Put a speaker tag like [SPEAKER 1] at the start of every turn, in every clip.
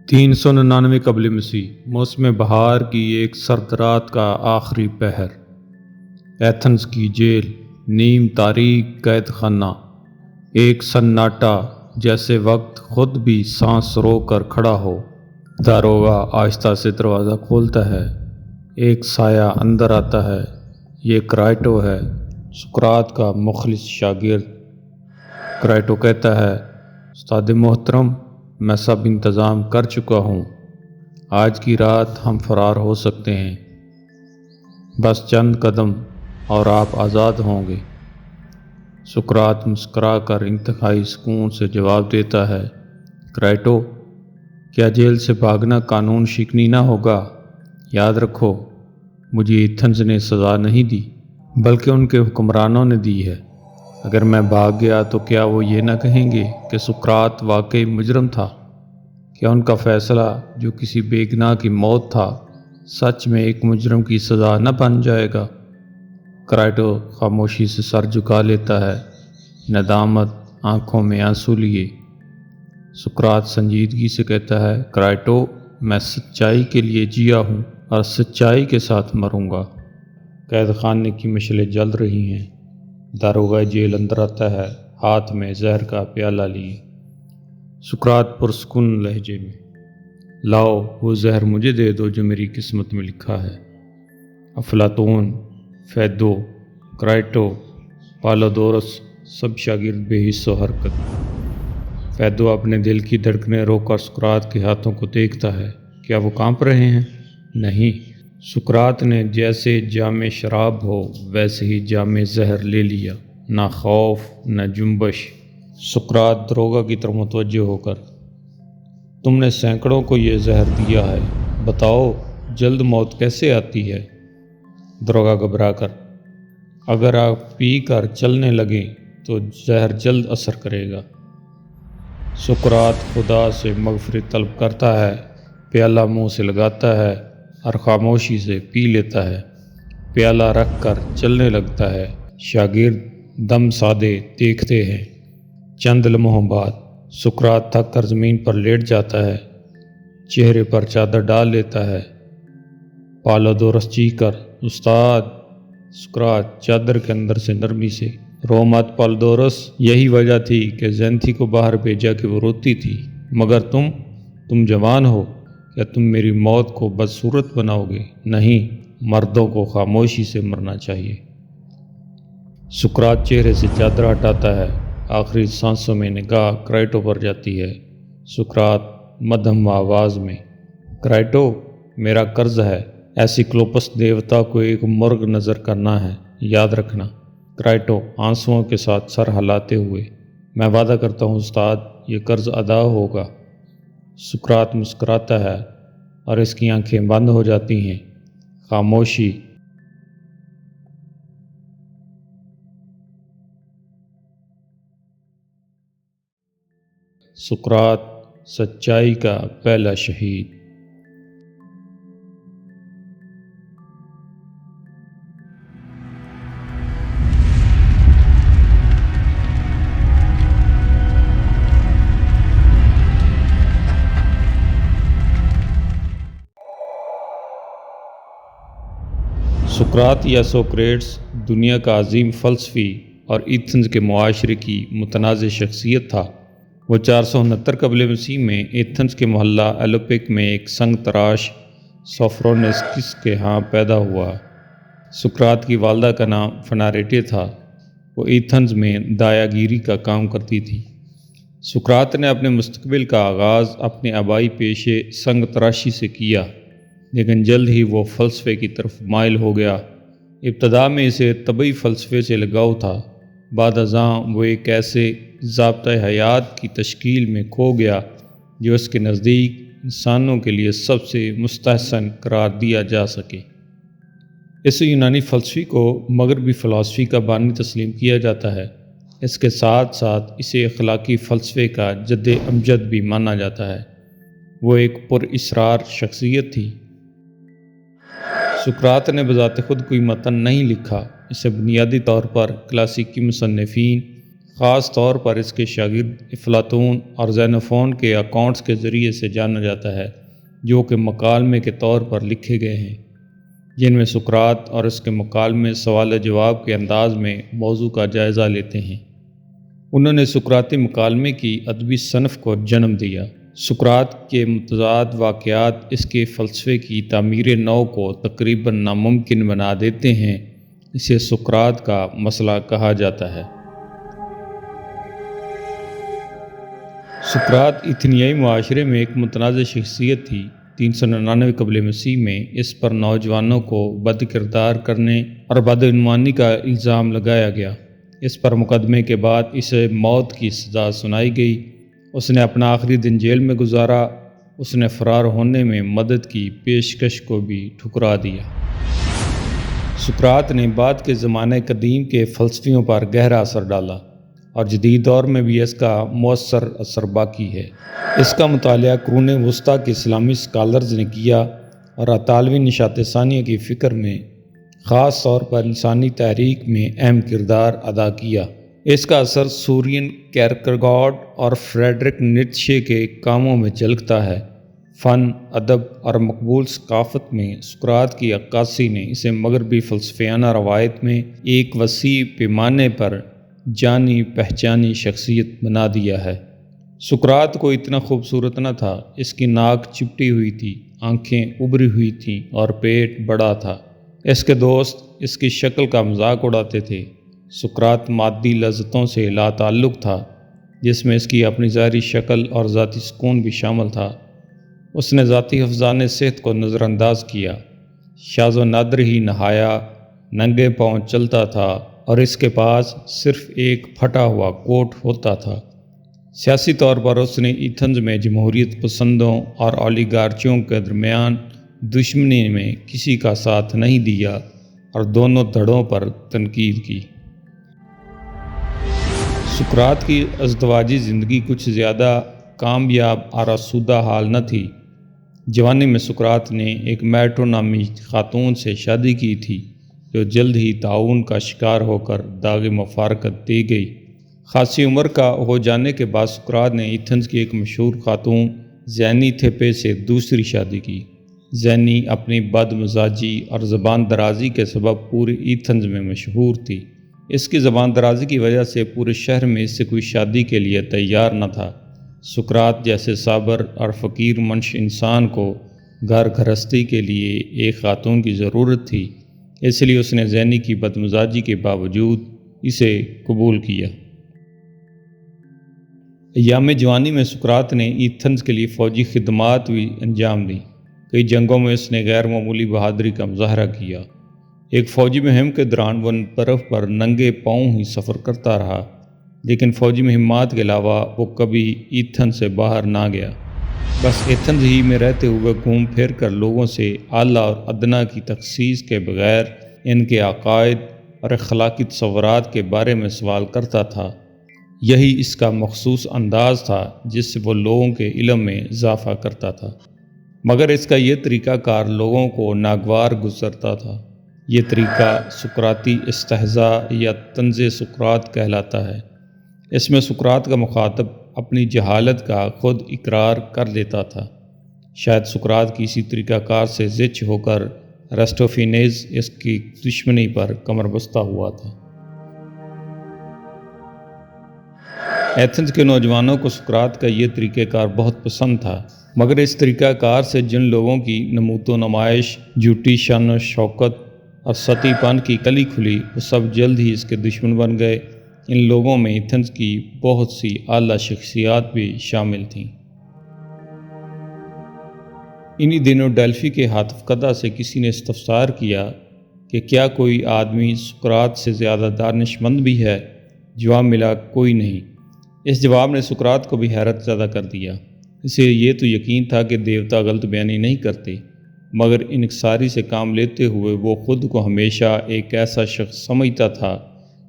[SPEAKER 1] 399 قبل مسیح موسم بہار کی ایک سرد رات کا آخری پہر۔ ایتھنز کی جیل، نیم تاریک قید خانہ، ایک سناٹا جیسے وقت خود بھی سانس رو کر کھڑا ہو۔ داروغہ آہستہ سے دروازہ کھولتا ہے۔ ایک سایہ اندر آتا ہے۔ یہ کرائٹو ہے، سقراط کا مخلص شاگرد۔ کرائٹو کہتا ہے، استاد محترم، میں سب انتظام کر چکا ہوں۔ آج کی رات ہم فرار ہو سکتے ہیں۔ بس چند قدم اور آپ آزاد ہوں گے۔ سقراط مسکرا کر انتہائی سکون سے جواب دیتا ہے، کرائٹو، کیا جیل سے بھاگنا قانون شکنی نہ ہوگا؟ یاد رکھو، مجھے ایتھنز نے سزا نہیں دی، بلکہ ان کے حکمرانوں نے دی ہے۔ اگر میں بھاگ گیا تو کیا وہ یہ نہ کہیں گے کہ سقراط واقعی مجرم تھا؟ کیا ان کا فیصلہ جو کسی بے گناہ کی موت تھا، سچ میں ایک مجرم کی سزا نہ بن جائے گا؟ کرائٹو خاموشی سے سر جھکا لیتا ہے، ندامت آنکھوں میں آنسو لیے۔ سقراط سنجیدگی سے کہتا ہے، کرائٹو، میں سچائی کے لیے جیا ہوں اور سچائی کے ساتھ مروں گا۔ قید خانے کی مشعلیں جل رہی ہیں۔ داروغہ جیل اندر آتا ہے، ہاتھ میں زہر کا پیالہ لیے۔ سقراط پرسکون لہجے میں، لاؤ وہ زہر مجھے دے دو جو میری قسمت میں لکھا ہے۔ افلاطون، فیدو، کرائٹو، پالودورس، سب شاگرد بے حس و حرکت۔ فیدو اپنے دل کی دھڑکنیں روک کر سقراط کے ہاتھوں کو دیکھتا ہے۔ کیا وہ کانپ رہے ہیں؟ نہیں۔ سقراط نے جیسے جام شراب ہو ویسے ہی جام زہر لے لیا، نہ خوف نہ جنبش۔ سقراط داروغہ کی طرف متوجہ ہو کر، تم نے سینکڑوں کو یہ زہر دیا ہے، بتاؤ جلد موت کیسے آتی ہے؟ داروغہ گھبرا کر، اگر آپ پی کر چلنے لگیں تو زہر جلد اثر کرے گا۔ سقراط خدا سے مغفرت طلب کرتا ہے، پیالہ منہ سے لگاتا ہے اور خاموشی سے پی لیتا ہے۔ پیالہ رکھ کر چلنے لگتا ہے۔ شاگرد دم سادے دیکھتے ہیں۔ چند لمحوں بعد سقراط تھک کر زمین پر لیٹ جاتا ہے، چہرے پر چادر ڈال لیتا ہے۔ پالودورس چیخ کر، استاد! سقراط چادر کے اندر سے نرمی سے، رو مت پالودورس، یہی وجہ تھی کہ زینتھی کو باہر بھیجا کہ وہ روتی تھی، مگر تم جوان ہو، کیا تم میری موت کو بدصورت بناؤ گے؟ نہیں، مردوں کو خاموشی سے مرنا چاہیے۔ سقراط چہرے سے چادر ہٹاتا ہے۔ آخری سانسوں میں نگاہ کرائٹو پر جاتی ہے۔ سقراط مدھم آواز میں، کرائٹو، میرا قرض ہے، ایسی کلوپس دیوتا کو ایک مرغ نظر کرنا ہے، یاد رکھنا۔ کرائٹو آنسوؤں کے ساتھ سر ہلاتے ہوئے، میں وعدہ کرتا ہوں استاد، یہ قرض ادا ہوگا۔ سقراط مسکراتا ہے اور اس کی آنکھیں بند ہو جاتی ہیں۔ خاموشی۔ سقراط، سچائی کا پہلا شہید۔ سقراط یا سوکریٹس دنیا کا عظیم فلسفی اور ایتھنز کے معاشرے کی متنازع شخصیت تھا۔ وہ 469 قبل مسیح میں ایتھنز کے محلہ ایلوپک میں ایک سنگ تراش سوفرونسکس کے ہاں پیدا ہوا۔ سقراط کی والدہ کا نام فناریٹے تھا۔ وہ ایتھنز میں دایا گیری کا کام کرتی تھی۔ سقراط نے اپنے مستقبل کا آغاز اپنے آبائی پیشے سنگ تراشی سے کیا، لیکن جلد ہی وہ فلسفے کی طرف مائل ہو گیا۔ ابتدا میں اسے طبعی فلسفے سے لگاؤ تھا، بعد ازاں وہ ایک ایسے ضابطۂ حیات کی تشکیل میں کھو گیا جو اس کے نزدیک انسانوں کے لیے سب سے مستحسن قرار دیا جا سکے۔ اس یونانی فلسفی کو مغربی فلسفی کا بانی تسلیم کیا جاتا ہے۔ اس کے ساتھ ساتھ اسے اخلاقی فلسفے کا جد امجد بھی مانا جاتا ہے۔ وہ ایک پر اسرار شخصیت تھی۔ سقراط نے بذات خود کوئی متن نہیں لکھا، اسے بنیادی طور پر کلاسیکی مصنفین، خاص طور پر اس کے شاگرد افلاطون اور زینوفون کے اکاؤنٹس کے ذریعے سے جانا جاتا ہے، جو کہ مکالمے کے طور پر لکھے گئے ہیں، جن میں سقراط اور اس کے مکالمے سوال و جواب کے انداز میں موضوع کا جائزہ لیتے ہیں۔ انہوں نے سقراطی مکالمے کی ادبی صنف کو جنم دیا۔ سقراط کے متضاد واقعات اس کے فلسفے کی تعمیر نو کو تقریباً ناممکن بنا دیتے ہیں۔ اسے سقراط کا مسئلہ کہا جاتا ہے۔ سقراط ایتھنیائی معاشرے میں ایک متنازع شخصیت تھی۔ 399 قبل مسیح میں اس پر نوجوانوں کو بد کردار کرنے اور بدعنوانی کا الزام لگایا گیا۔ اس پر مقدمے کے بعد اسے موت کی سزا سنائی گئی۔ اس نے اپنا آخری دن جیل میں گزارا۔ اس نے فرار ہونے میں مدد کی پیشکش کو بھی ٹھکرا دیا۔ سقراط نے بعد کے زمانہ قدیم کے فلسفیوں پر گہرا اثر ڈالا اور جدید دور میں بھی اس کا مؤثر اثر باقی ہے۔ اس کا مطالعہ قرون وسطیٰ کے اسلامی اسکالرز نے کیا اور اطالوی نشاط ثانیہ کی فکر میں خاص طور پر لسانی تحریک میں اہم کردار ادا کیا۔ اس کا اثر سورین کیرکیگارڈ اور فریڈرک نیٹشے کے کاموں میں جھلکتا ہے۔ فن، ادب اور مقبول ثقافت میں سقراط کی عکاسی نے اسے مغربی فلسفیانہ روایت میں ایک وسیع پیمانے پر جانی پہچانی شخصیت بنا دیا ہے۔ سقراط کو اتنا خوبصورت نہ تھا۔ اس کی ناک چپٹی ہوئی تھی، آنکھیں ابری ہوئی تھیں اور پیٹ بڑا تھا۔ اس کے دوست اس کی شکل کا مذاق اڑاتے تھے۔ سقراط مادی لذتوں سے لا تعلق تھا، جس میں اس کی اپنی ظاہری شکل اور ذاتی سکون بھی شامل تھا۔ اس نے ذاتی حفظان صحت کو نظر انداز کیا۔ شاذ و نادر ہی نہایا، ننگے پاؤں چلتا تھا اور اس کے پاس صرف ایک پھٹا ہوا کوٹ ہوتا تھا۔ سیاسی طور پر اس نے ایتھنز میں جمہوریت پسندوں اور اولیگارچیوں کے درمیان دشمنی میں کسی کا ساتھ نہیں دیا اور دونوں دھڑوں پر تنقید کی۔ سقراط کی ازدواجی زندگی کچھ زیادہ کامیاب اور آسودہ حال نہ تھی۔ جوانی میں سقراط نے ایک میٹرو نامی خاتون سے شادی کی تھی، جو جلد ہی طاعون کا شکار ہو کر داغ مفارقت دی گئی۔ خاصی عمر کا ہو جانے کے بعد سقراط نے ایتھنز کی ایک مشہور خاتون زینی تھیپے سے دوسری شادی کی۔ زینی اپنی بد مزاجی اور زبان درازی کے سبب پورے ایتھنز میں مشہور تھی۔ اس کی زبان درازی کی وجہ سے پورے شہر میں اس سے کوئی شادی کے لیے تیار نہ تھا۔ سقراط جیسے صابر اور فقیر منش انسان کو گھر گھرستی کے لیے ایک خاتون کی ضرورت تھی، اس لیے اس نے زینی کی بد مزاجی کے باوجود اسے قبول کیا۔ ایام جوانی میں سقراط نے ایتھنز کے لیے فوجی خدمات بھی انجام دیں۔ کئی جنگوں میں اس نے غیر معمولی بہادری کا مظاہرہ کیا۔ ایک فوجی مہم کے دوران وہ برف پر ننگے پاؤں ہی سفر کرتا رہا، لیکن فوجی مہمات کے علاوہ وہ کبھی ایتھنز سے باہر نہ گیا۔ بس ایتھنز ہی میں رہتے ہوئے گھوم پھر کر لوگوں سے اعلیٰ اور ادنیٰ کی تخصیص کے بغیر ان کے عقائد اور اخلاقی تصورات کے بارے میں سوال کرتا تھا۔ یہی اس کا مخصوص انداز تھا جس سے وہ لوگوں کے علم میں اضافہ کرتا تھا، مگر اس کا یہ طریقہ کار لوگوں کو ناگوار گزرتا تھا۔ یہ طریقہ سقراطی استہزاء یا طنز سقراط کہلاتا ہے۔ اس میں سقراط کا مخاطب اپنی جہالت کا خود اقرار کر لیتا تھا۔ شاید سقراط کی اسی طریقہ کار سے زچ ہو کر ارسطوفینز اس کی دشمنی پر کمر بستہ ہوا تھا۔ ایتھنز کے نوجوانوں کو سقراط کا یہ طریقہ کار بہت پسند تھا، مگر اس طریقہ کار سے جن لوگوں کی نمود و نمائش، جھوٹی شان و شوکت اور سطحی پن کی کلی کھلی، وہ سب جلد ہی اس کے دشمن بن گئے۔ ان لوگوں میں ایتھنز کی بہت سی اعلیٰ شخصیات بھی شامل تھیں۔ انہی دنوں ڈیلفی کے ہاتف قدہ سے کسی نے استفسار کیا کہ کیا کوئی آدمی سقراط سے زیادہ دانش مند بھی ہے؟ جواب ملا، کوئی نہیں۔ اس جواب نے سقراط کو بھی حیرت زدہ کر دیا۔ اسے یہ تو یقین تھا کہ دیوتا غلط بیانی نہیں کرتے، مگر انکساری سے کام لیتے ہوئے وہ خود کو ہمیشہ ایک ایسا شخص سمجھتا تھا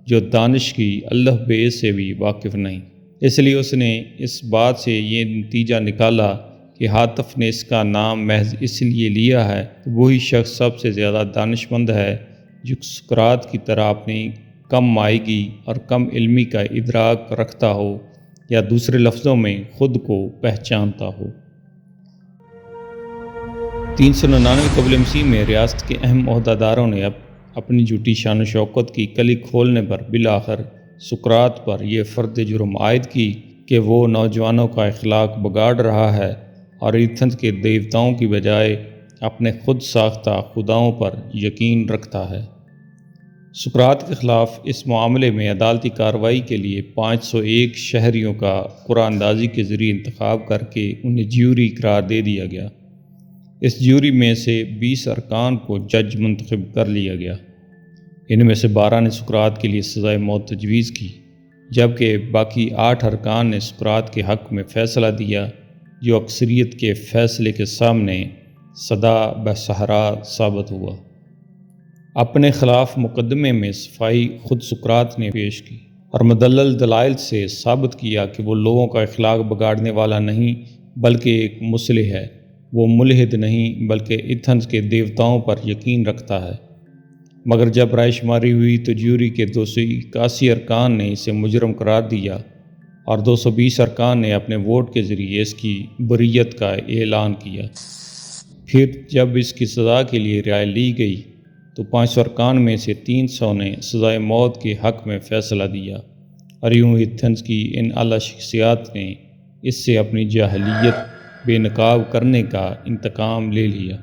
[SPEAKER 1] جو دانش کی الف بے سے بھی واقف نہیں۔ اس لیے اس نے اس بات سے یہ نتیجہ نکالا کہ ہاتف نے اس کا نام محض اس لیے لیا ہے کہ وہی شخص سب سے زیادہ دانش مند ہے جو سقراط کی طرح اپنی کم مائیگی اور کم علمی کا ادراک رکھتا ہو، یا دوسرے لفظوں میں خود کو پہچانتا ہو۔ 399 قبل مسیح میں ریاست کے اہم عہدیداروں نے اپنی جھوٹی شان و شوکت کی کلی کھولنے پر بالآخر سقراط پر یہ فرد جرم عائد کی کہ وہ نوجوانوں کا اخلاق بگاڑ رہا ہے اور ایتھنز کے دیوتاؤں کی بجائے اپنے خود ساختہ خداؤں پر یقین رکھتا ہے۔ سقراط کے خلاف اس معاملے میں عدالتی کارروائی کے لیے 501 شہریوں کا قرعہ اندازی کے ذریعے انتخاب کر کے انہیں جیوری قرار دے دیا گیا۔ اس جیوری میں سے 20 ارکان کو جج منتخب کر لیا گیا۔ ان میں سے 12 نے سقراط کے لیے سزائے موت تجویز کی، جبکہ باقی 8 ارکان نے سقراط کے حق میں فیصلہ دیا، جو اکثریت کے فیصلے کے سامنے سدا بصحرا ثابت ہوا۔ اپنے خلاف مقدمے میں صفائی خود سقراط نے پیش کی اور مدلل دلائل سے ثابت کیا کہ وہ لوگوں کا اخلاق بگاڑنے والا نہیں بلکہ ایک مصلح ہے۔ وہ ملحد نہیں بلکہ ایتھنز کے دیوتاؤں پر یقین رکھتا ہے۔ مگر جب رائے شماری ہوئی تو جیوری کے 281 ارکان نے اسے مجرم قرار دیا اور 220 ارکان نے اپنے ووٹ کے ذریعے اس کی بریت کا اعلان کیا۔ پھر جب اس کی سزا کے لیے رائے لی گئی تو 500 ارکان میں سے 300 نے سزائے موت کے حق میں فیصلہ دیا، اور یوں ایتھنز کی ان اعلیٰ شخصیات نے اس سے اپنی جاہلیت بے نقاب کرنے کا انتقام لے لیا۔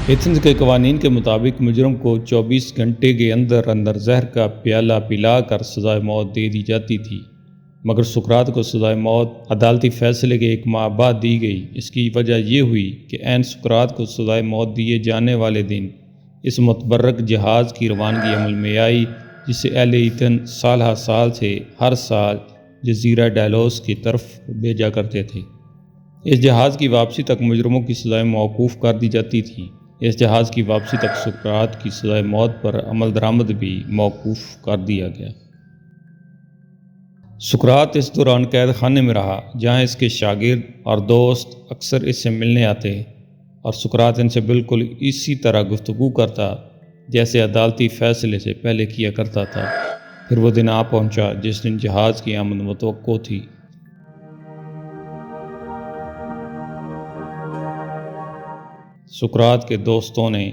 [SPEAKER 1] ایتھنز کے قوانین کے مطابق مجرم کو 24 گھنٹے کے اندر اندر زہر کا پیالہ پلا کر سزائے موت دے دی جاتی تھی، مگر سقراط کو سزائے موت عدالتی فیصلے کے 1 ماہ بعد دی گئی۔ اس کی وجہ یہ ہوئی کہ عین سقراط کو سزائے موت دیے جانے والے دن اس متبرک جہاز کی روانگی عمل میں آئی جسے اہل ایتھن سال ہر سال سے ہر سال جزیرہ ڈیلوس کی طرف بھیجا کرتے تھے۔ اس جہاز کی واپسی تک مجرموں کی سزائیں موقوف کر دی جاتی تھیں۔ اس جہاز کی واپسی تک سقراط کی سزائے موت پر عمل درآمد بھی موقوف کر دیا گیا۔ سقراط اس دوران قید خانے میں رہا، جہاں اس کے شاگرد اور دوست اکثر اس سے ملنے آتے اور سقراط ان سے بالکل اسی طرح گفتگو کرتا جیسے عدالتی فیصلے سے پہلے کیا کرتا تھا۔ پھر وہ دن آ پہنچا جس دن جہاز کی آمد متوقع تھی۔ سقراط کے دوستوں نے،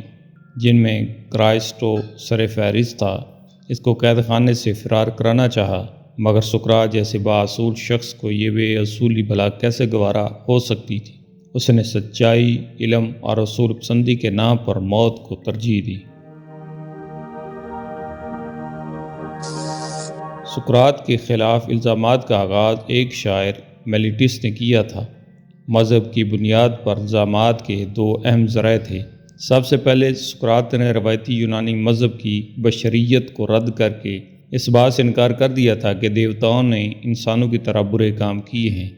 [SPEAKER 1] جن میں کرائسٹو سر فہرست تھا، اس کو قید خانے سے فرار کرانا چاہا، مگر سقراط جیسے بااصول شخص کو یہ بے اصولی بھلا کیسے گوارا ہو سکتی تھی؟ اس نے سچائی، علم اور اصول پسندی کے نام پر موت کو ترجیح دی۔ سقراط کے خلاف الزامات کا آغاز ایک شاعر میلیٹس نے کیا تھا۔ مذہب کی بنیاد پر الزامات کے 2 اہم ذرائع تھے۔ سب سے پہلے سقراط نے روایتی یونانی مذہب کی بشریت کو رد کر کے اس بات سے انکار کر دیا تھا کہ دیوتاؤں نے انسانوں کی طرح برے کام کیے ہیں۔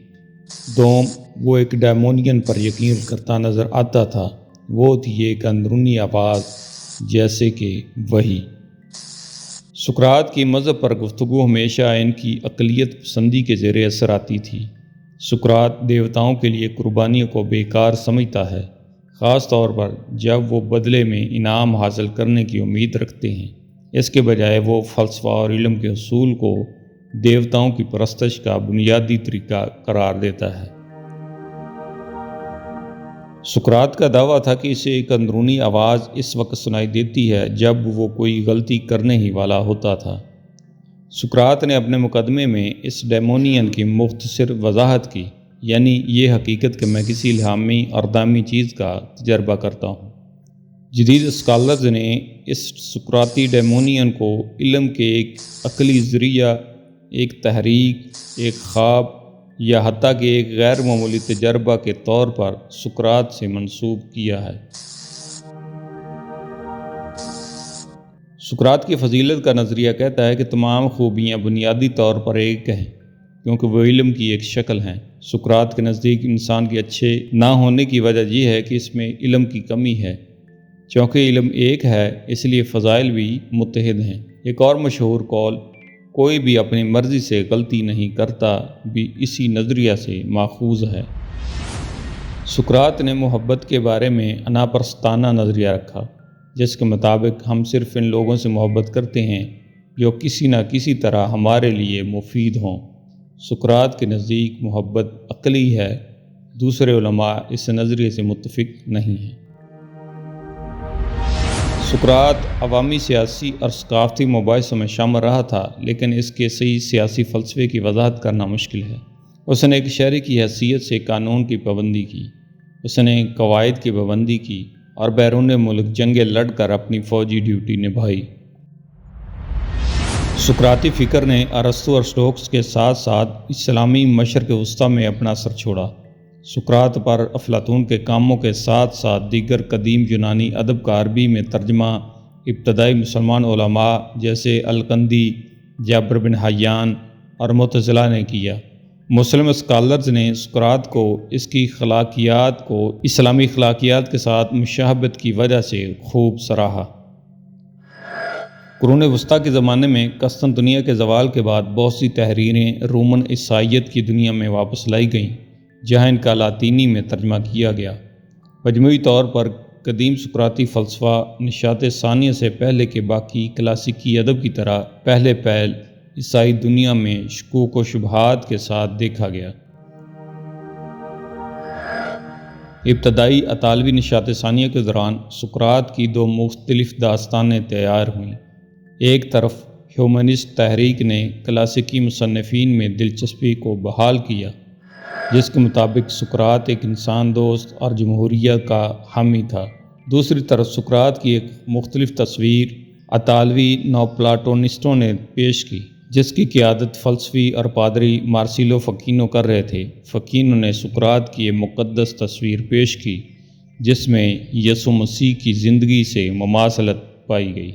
[SPEAKER 1] دوم، وہ ایک ڈیمونین پر یقین کرتا نظر آتا تھا۔ وہ تھی ایک اندرونی آواز جیسے کہ وحی۔ سقراط کی مذہب پر گفتگو ہمیشہ ان کی اقلیت پسندی کے زیر اثر آتی تھی۔ سقراط دیوتاؤں کے لیے قربانیوں کو بیکار سمجھتا ہے، خاص طور پر جب وہ بدلے میں انعام حاصل کرنے کی امید رکھتے ہیں۔ اس کے بجائے وہ فلسفہ اور علم کے حصول کو دیوتاؤں کی پرستش کا بنیادی طریقہ قرار دیتا ہے۔ سقراط کا دعویٰ تھا کہ اسے ایک اندرونی آواز اس وقت سنائی دیتی ہے جب وہ کوئی غلطی کرنے ہی والا ہوتا تھا۔ سقراط نے اپنے مقدمے میں اس ڈیمونین کی مختصر وضاحت کی، یعنی یہ حقیقت کہ میں کسی الہامی اور دامی چیز کا تجربہ کرتا ہوں۔ جدید اسکالرز نے اس سقراطی ڈیمونین کو علم کے ایک عقلی ذریعہ، ایک تحریک، ایک خواب یا حتیٰ کہ ایک غیر معمولی تجربہ کے طور پر سقراط سے منسوب کیا ہے۔ سقراط کی فضیلت کا نظریہ کہتا ہے کہ تمام خوبیاں بنیادی طور پر ایک ہیں کیونکہ وہ علم کی ایک شکل ہیں۔ سقراط کے نزدیک انسان کے اچھے نہ ہونے کی وجہ یہ ہے کہ اس میں علم کی کمی ہے۔ چونکہ علم ایک ہے اس لیے فضائل بھی متحد ہیں۔ ایک اور مشہور قول، کوئی بھی اپنی مرضی سے غلطی نہیں کرتا، بھی اسی نظریہ سے ماخوذ ہے۔ سقراط نے محبت کے بارے میں اناپرستانہ نظریہ رکھا، جس کے مطابق ہم صرف ان لوگوں سے محبت کرتے ہیں جو کسی نہ کسی طرح ہمارے لیے مفید ہوں۔ سقراط کے نزدیک محبت عقلی ہے، دوسرے علماء اس نظریے سے متفق نہیں ہیں۔ سقراط عوامی سیاسی اور ثقافتی مباحثوں میں شامل رہا تھا، لیکن اس کے صحیح سیاسی فلسفے کی وضاحت کرنا مشکل ہے۔ اس نے ایک شہری کی حیثیت سے قانون کی پابندی کی، اس نے قواعد کی پابندی کی اور بیرون ملک جنگیں لڑ کر اپنی فوجی ڈیوٹی نبھائی۔ سقراطی فکر نے ارسطو اور اسٹوکس کے ساتھ ساتھ اسلامی مشرق وسطیٰ میں اپنا اثر چھوڑا۔ سقراط پر افلاطون کے کاموں کے ساتھ ساتھ دیگر قدیم یونانی ادب کا عربی میں ترجمہ ابتدائی مسلمان علماء جیسے القندی، جابر بن حیان اور معتزلہ نے کیا۔ مسلم اسکالرز نے سقراط کو اس کی اخلاقیات کو اسلامی اخلاقیات کے ساتھ مشابہت کی وجہ سے خوب سراہا۔ قرون وسطیٰ کے زمانے میں قسطنطنیہ کے زوال کے بعد بہت سی تحریریں رومن عیسائیت کی دنیا میں واپس لائی گئیں، جہاں ان کا لاطینی میں ترجمہ کیا گیا۔ مجموعی طور پر قدیم سقراطی فلسفہ نشاط ثانیہ سے پہلے کے باقی کلاسیکی ادب کی طرح پہلے پہل عیسائی دنیا میں شکوک و شبہات کے ساتھ دیکھا گیا۔ ابتدائی اطالوی نشاط ثانیہ کے دوران سقراط کی دو مختلف داستانیں تیار ہوئیں۔ ایک طرف ہیومنسٹ تحریک نے کلاسیکی مصنفین میں دلچسپی کو بحال کیا، جس کے مطابق سقراط ایک انسان دوست اور جمہوریہ کا حامی تھا۔ دوسری طرف سقراط کی ایک مختلف تصویر اطالوی نوپلاٹونسٹوں نے پیش کی، جس کی قیادت فلسفی اور پادری مارسیلو فکینو کر رہے تھے۔ فکینو نے سقراط کی ایک مقدس تصویر پیش کی، جس میں یسوع مسیح کی زندگی سے مماثلت پائی گئی۔